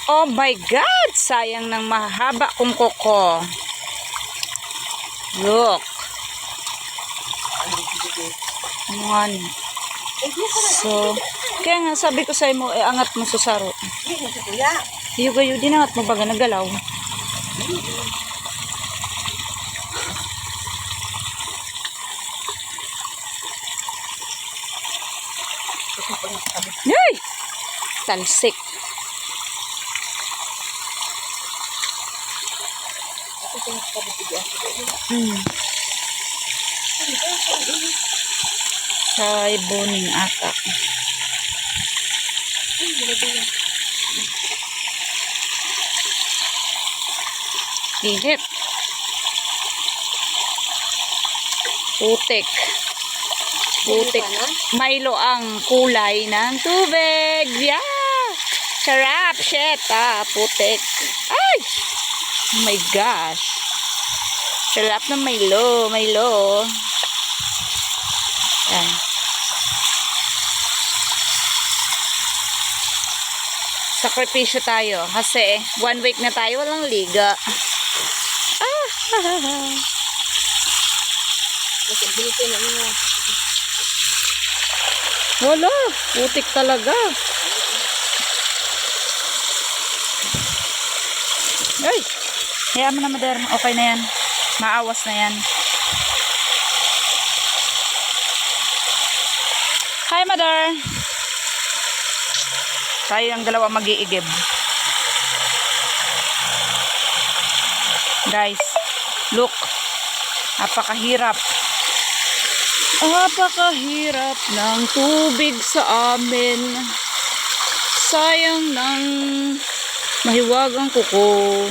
Oh my God! Sayang ng mahaba kong kuko. Look. Ayan. So, kaya nga sabi ko sa'yo mo, angat mo sa saro. Yugayo din angat mo baga nagalaw. Yay! Talsik. Sa ibuning atak. Init. Putik. Putik. Milo ang kulay ng tubig. Yeah! Sarap. Shit. Putik. Ay! Oh my gosh. Sarap ng Milo. Milo. Yan. Sakripisyo tayo. Kasi 1 week na tayo walang liga. Wala. Putik talaga. Ay. Hayaan mo na, Mother. Okay na yan. Maawas na yan. Hi, Mother. Tayo ang dalawa mag-iigib. Guys, look. Napakahirap. Napakahirap ng tubig sa amin. Sayang ng mahiwagang kuko.